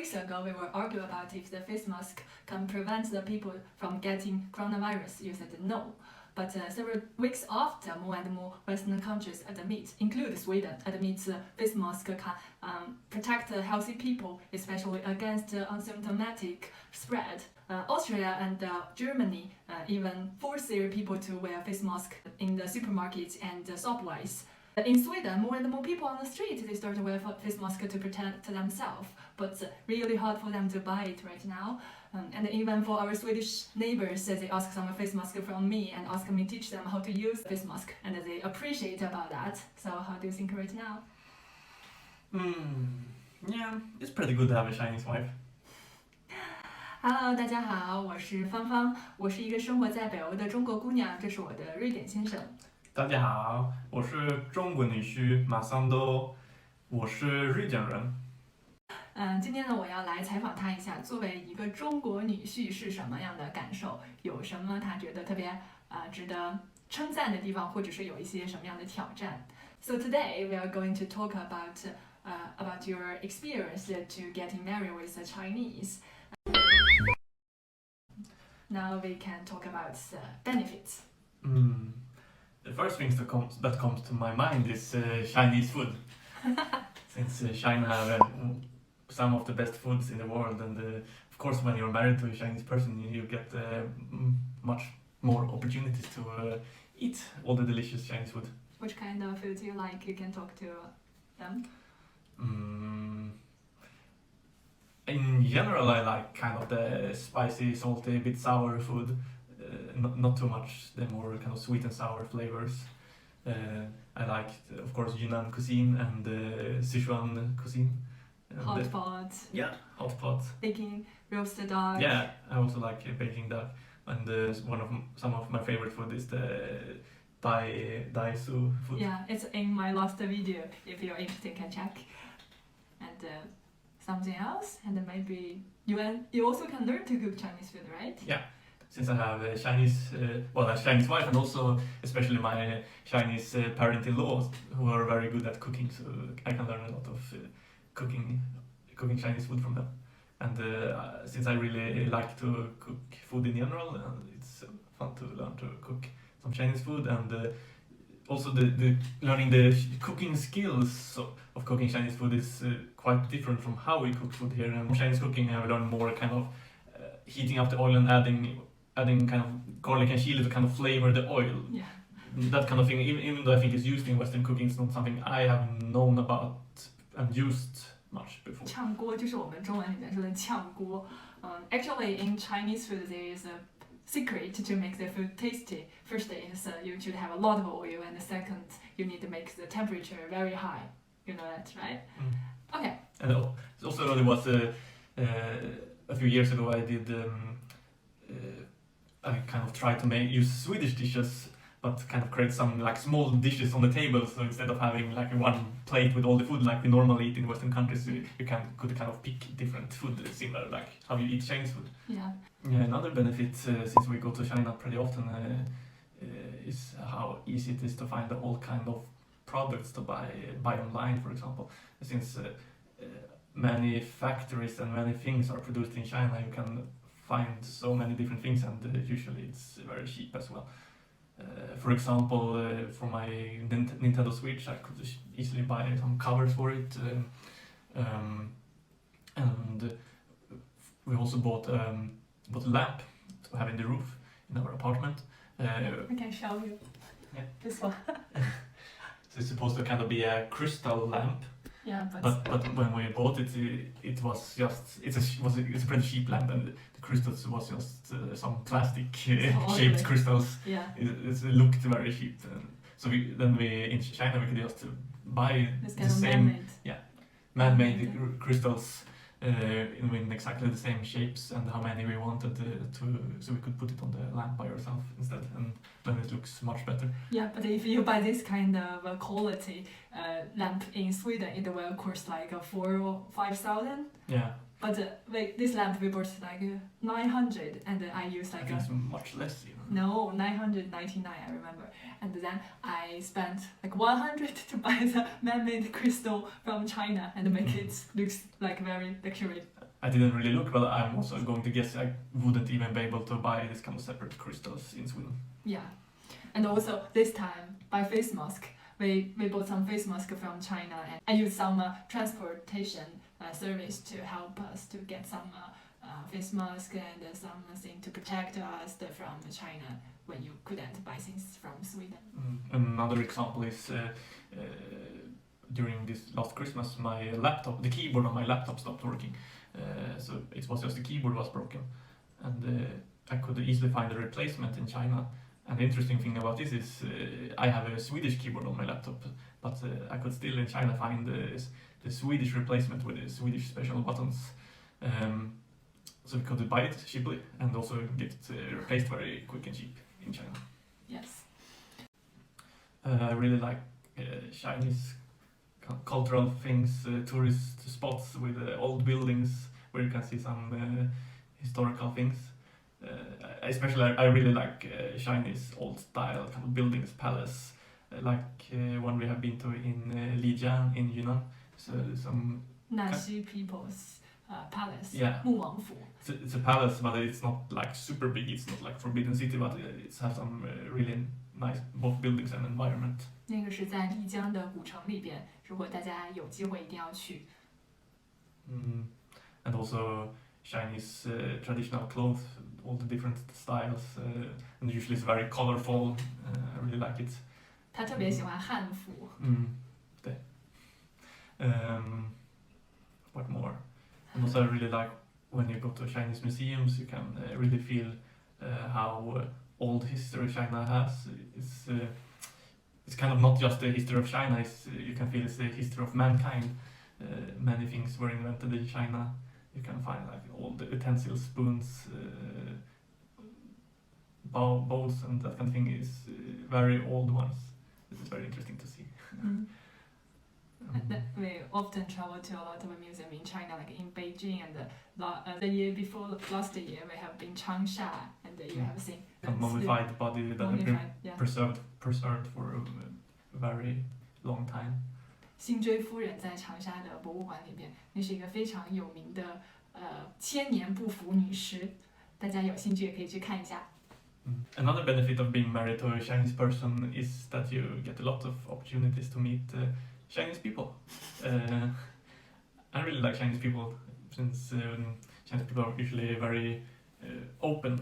weeks ago, we were arguing about if the face mask can prevent the people from getting coronavirus. You said no. But several weeks after, more and more Western countries admit, including Sweden, admits face mask can protect healthy people, especially against asymptomatic spread. Austria and Germany even force their people to wear face masks in the supermarkets and subways. In Sweden, more and more people on the street, they start to wear face masks to protect themselves, but really hard for them to buy it right now. And even for our Swedish neighbors, they ask some face mask from me and ask me to teach them how to use face mask, and they appreciate about that. So how do you think right now? Yeah, it's pretty good to have a Chinese wife. Hello， 大家好，我是芳芳，我是一个生活在北欧的中国姑娘，这是我的瑞典先生。大家好，我是中国女婿马桑多，我是瑞典人。今天呢，我要来采访他一下，作为一个中国女婿是什么样的感受？有什么他觉得特别值得称赞的地方，或者是有一些什么样的挑战 ？So today we are going to talk about your experience to getting married with a Chinese. Now we can talk about benefits. The first thing that comes to my mind is Chinese food. Since China have some of the best foods in the world, and of course when you're married to a Chinese person, you get much more opportunities to eat all the delicious Chinese food. Which kind of food do you like? You can talk to them. In general, I like kind of the spicy, salty, bit sour food. Not too much the more kind of sweet and sour flavors. I like, of course, Yunnan cuisine and Sichuan cuisine. Hot pot. Yeah, hot pot. Baking roasted duck. Yeah, I also like baking duck. And some of my favorite food is the Dai Su food. Yeah, it's in my last video. If you're interested, you can check. And something else, and then maybe you also can learn to cook Chinese food, right? Yeah. Since I have a Chinese wife, and also especially my Chinese parent-in-law who are very good at cooking, so I can learn a lot of cooking Chinese food from them. And since I really like to cook food in general, it's fun to learn to cook some Chinese food, and also the learning the cooking skills of cooking Chinese food is quite different from how we cook food here. And Chinese cooking, I learned more kind of heating up the oil and adding kind of garlic and chili to kind of flavor the oil. Yeah. That kind of thing, even though I think it's used in Western cooking, it's not something I have known about and used much before. 炝锅就是我们中文里面说的炝锅。Actually, in Chinese food, there is a secret to make the food tasty. First is you should have a lot of oil, and the second you need to make the temperature very high. You know that, right? Okay. And also there was a few years ago I did. I kind of tried to use Swedish dishes, but kind of create some like small dishes on the table. So instead of having like one plate with all the food like we normally eat in Western countries, you could kind of pick different food similar like how you eat Chinese food. Yeah. Another benefit since we go to China pretty often is how easy it is to find all kind of products to buy online, for example. Since many factories and many things are produced in China, you can find so many different things, and usually it's very cheap as well. For example, for my Nintendo Switch, I could easily buy some covers for it, and we also bought a lamp to have in the roof in our apartment. I can show you. Yeah. This one. So it's supposed to kind of be a crystal lamp. Yeah, but when we bought it, it was just it's a pretty cheap lamp, and the crystals was just some plastic shaped crystals. Yeah. It looked very cheap. So in China we could just buy This the kind of same man-made Okay. crystals in exactly the same shapes and how many we wanted so we could put it on the lamp by ourselves instead, and then it looks much better. Yeah, but if you buy this kind of quality lamp in Sweden, it will cost like 4,000 or 5,000. Yeah. But this lamp we bought like 900, and I used I like think it's much less even. no 999 I remember, and then I spent like 100 to buy the man-made crystal from China and make it looks like very luxury. I didn't really look, but I'm also going to guess I wouldn't even be able to buy this kind of separate crystals in Sweden. Yeah, and also this time buy face mask. We bought some face mask from China, and I used some transportation service to help us to get some face mask and something to protect us from China when you couldn't buy things from Sweden. Another example is during this last Christmas, my laptop, the keyboard on my laptop stopped working. So it was just the keyboard was broken, and I could easily find a replacement in China. And the interesting thing about this is I have a Swedish keyboard on my laptop, but I could still in China find the Swedish replacement with the Swedish special buttons. So we could buy it cheaply and also get it replaced very quick and cheap in China. Yes. I really like Chinese cultural things, tourist spots with old buildings where you can see some historical things. Especially, I really like Chinese old style kind of buildings, palace, like one we have been to in Lijiang in Yunnan. So some Naxi people's palace. Yeah. 穆王府. It's a palace, but it's not like super big. It's not like Forbidden City, but it has some really nice both buildings and environment. 那个是在丽江的古城里边，如果大家有机会一定要去。And also Chinese traditional clothes, all the different styles, and usually it's very colorful. I really like it. 他特别喜欢汉服。对。What more? And also I really like when you go to Chinese museums, you can really feel how old history China has. It's kind of not just the history of China, you can feel it's the history of mankind. Many things were invented in China. You can find like all the utensils, spoons, bowls and that kind of thing is very old ones. This is very interesting to see. We often travel to a lot of museums in China, like in Beijing, and the year before last year we have been Changsha, and you have seen a mummified body that has been preserved for a very long time. 辛追夫人在长沙的博物馆里边，那是一个非常有名的千年不腐女尸，大家有兴趣也可以去看一下。Another benefit of being married to a Chinese person is that you get a lot of opportunities to meet Chinese people. I really like Chinese people since Chinese people are usually very open,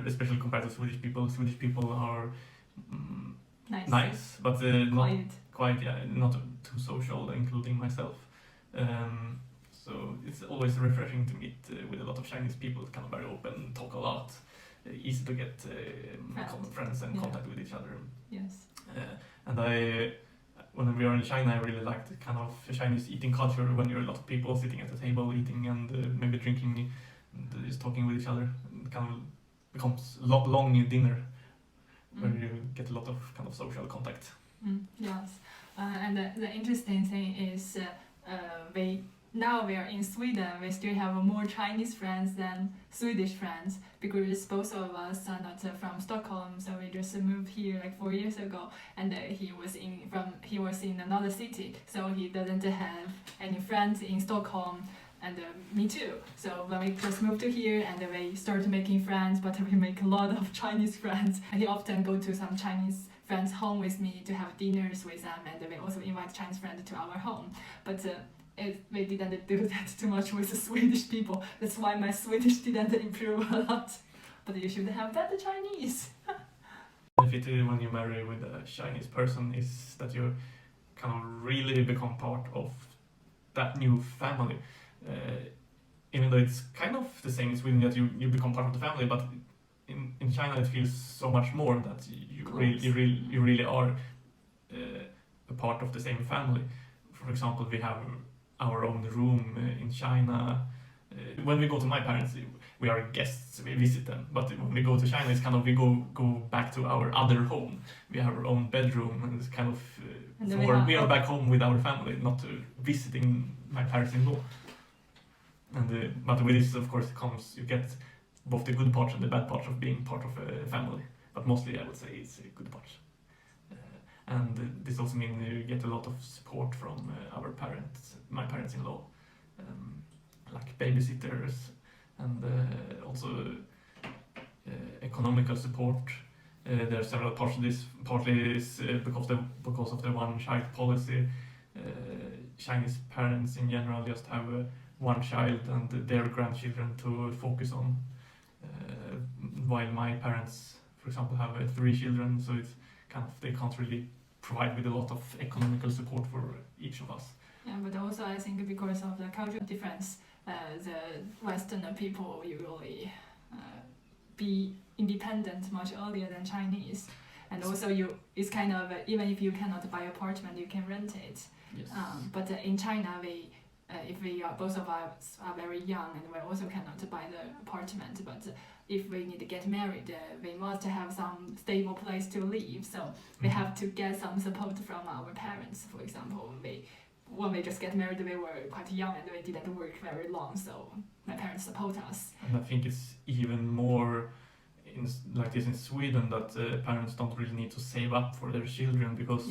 especially compared to Swedish people. Swedish people are nice, but not quite, not too social, including myself. So it's always refreshing to meet with a lot of Chinese people, kind of very open, talk a lot, easy to get common friends and contact with each other. Yes. And when we are in China, I really like the kind of Chinese eating culture when you're a lot of people sitting at the table eating and maybe drinking and just talking with each other. It kind of becomes long dinner where you get a lot of kind of social contact. Yes, and the interesting thing is now we are in Sweden, we still have more Chinese friends than Swedish friends because both of us are not from Stockholm, so we just moved here like 4 years ago, and he was in another city, so he doesn't have any friends in Stockholm, and me too. So when we just moved to here and we started making friends, but we make a lot of Chinese friends. He often go to some Chinese friends' home with me to have dinners with them, and we also invite Chinese friends to our home. But we didn't do that too much with the Swedish people. That's why my Swedish didn't improve a lot. But you should have better Chinese. The benefit when you marry with a Chinese person is that you kind of really become part of that new family. Even though it's kind of the same in Sweden that you become part of the family, but in China it feels so much more that you really are a part of the same family. For example, we have our own room in China. When we go to my parents, we are guests, we visit them. But when we go to China, it's kind of we go back to our other home. We have our own bedroom, and it's kind of we are back home with our family, not visiting my parents-in-law. But with this, of course, you get both the good parts and the bad parts of being part of a family. But mostly, I would say it's a good part. This also means you get a lot of support from our parents, my parents-in-law, like babysitters, and also economical support. There are several parts of this. Partly is because of the one-child policy. Chinese parents in general just have one child and their grandchildren to focus on, while my parents, for example, have 3 children, so it's they can't really provide with a lot of economical support for each of us. Yeah, but also I think because of the cultural difference, the Western people usually be independent much earlier than Chinese, and also it's kind of even if you cannot buy apartment, you can rent it. Yes. But in China, if we are both of us are very young and we also cannot buy the apartment, but if we need to get married, we must have some stable place to live. So we have to get some support from our parents. For example, when we just get married, we were quite young and we didn't work very long, so my parents support us. And I think it's even more like this in Sweden, that parents don't really need to save up for their children, because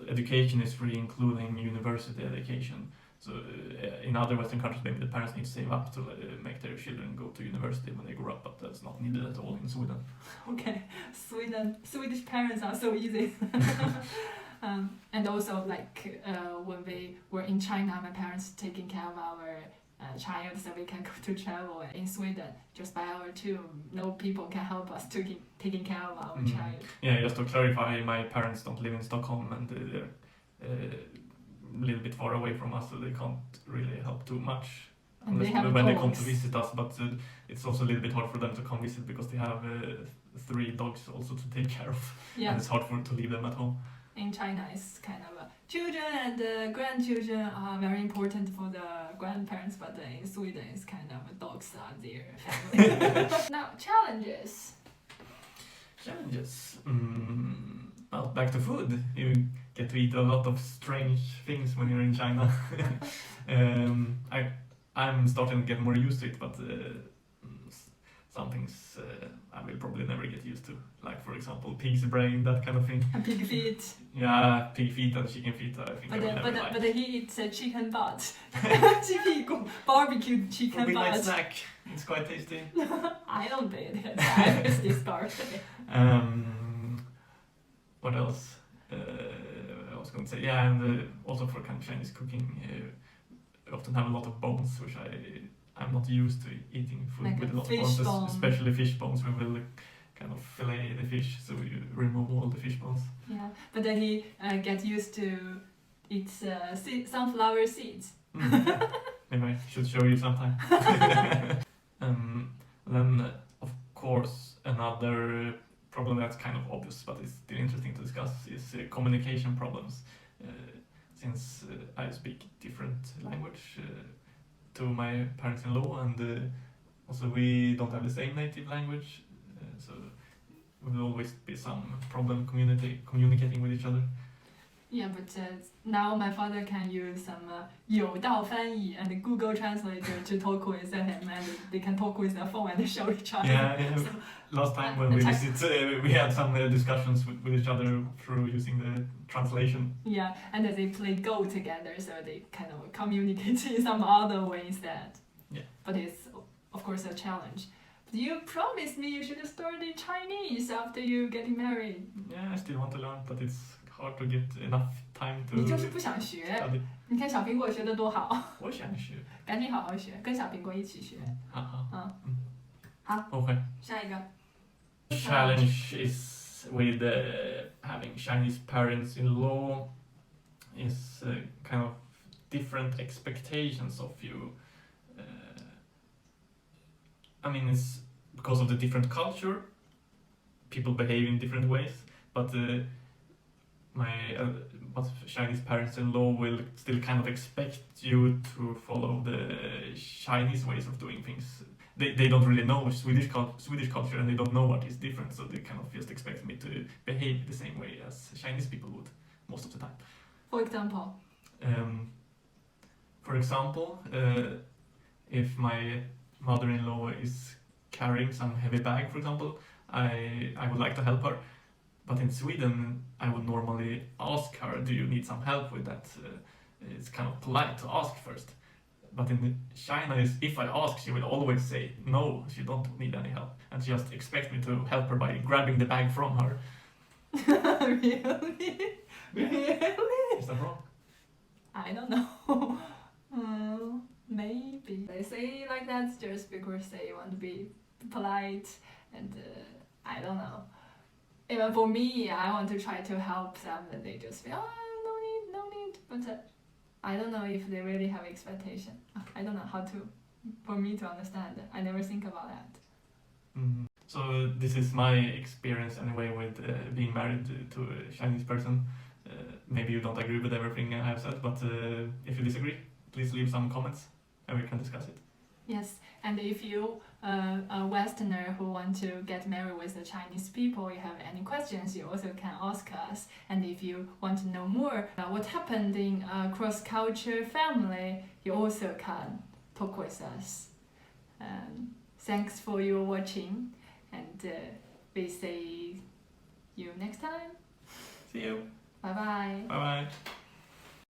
education is free, including university education. So in other Western countries, maybe the parents need to save up to make their children go to university when they grow up, but that's not needed at all in Sweden. Okay, Swedish parents are so easy. And also, like when we were in China, my parents taking care of our child, so we can go to travel. In Sweden, just by our two, no people can help us to taking care of our child. Yeah, just to clarify, my parents don't live in Stockholm, and they're a little bit far away from us, so they can't really help too much when they come to visit us. But it's also a little bit hard for them to come visit because they have 3 dogs also to take care of, and it's hard to leave them at home. In China, it's kind of children and grandchildren are very important for the grandparents, but in Sweden, it's kind of dogs are their family. Now, challenges. Well, back to food. You get to eat a lot of strange things when you're in China. I'm starting to get more used to it, but some things I will probably never get used to. Like, for example, pig's brain, that kind of thing. And pig feet. Yeah, pig feet and chicken feet, I think I will never like. But he eats a chicken butt. Barbecued chicken butt. Big nice snack. It's quite tasty. I don't eat it. I miss this part. What else? I was going to say, yeah, and also for kind of Chinese cooking, we often have a lot of bones, which I'm not used to eating food like with a lot of bones, especially fish bones. We will kind of fillet the fish, so you remove all the fish bones. Yeah, but then he gets used to eat sunflower seeds. Maybe I should show you sometime. Then, of course, another problem that's kind of obvious, but it's still interesting to discuss, is communication problems. Since I speak different language to my parents-in-law, and also we don't have the same native language, so there will always be some problem communicating with each other. Yeah, but now my father can use some 有道翻译 and Google Translator to talk with him, and they can talk with the phone and show each other. Yeah. So, last time when we visited, we had some discussions with each other through using the translation. Yeah, and they play Go together, so they kind of communicate in some other way instead. Yeah. But it's, of course, a challenge. But you promised me you should study Chinese after you getting married. Yeah, I still want to learn, but it's hard to get enough time to 你就是不想学 study. 你看小苹果学得多好我想学 赶紧好好学跟小苹果一起学好 OK 下一个 Challenge is with having Chinese parents-in-law is kind of different expectations of you. I mean, it's because of the different culture, people behave in different ways, but but Chinese parents-in-law will still kind of expect you to follow the Chinese ways of doing things. They don't really know Swedish culture, and they don't know what is different, so they kind of just expect me to behave the same way as Chinese people would most of the time. For example? if my mother-in-law is carrying some heavy bag, for example, I would like to help her. But in Sweden, I would normally ask her, do you need some help with that? It's kind of polite to ask first. But in China, if I ask, she will always say, no, she don't need any help. And she just expects me to help her by grabbing the bag from her. Really? Yeah. Really? Is that wrong? I don't know. Maybe. They say like that just because they want to be polite and I don't know. Even for me, I want to try to help them and they just say, oh, no need. But I don't know if they really have expectation. I don't know how to, for me to understand. I never think about that. So this is my experience anyway with being married to a Chinese person. Maybe you don't agree with everything I have said, but if you disagree, please leave some comments and we can discuss it. Yes, and if you a Westerner who want to get married with the Chinese people, you have any questions, you also can ask us. And if you want to know more about what happened in a cross-culture family, you also can talk with us. Thanks for your watching, and we see you next time. See you. Bye bye. Bye bye.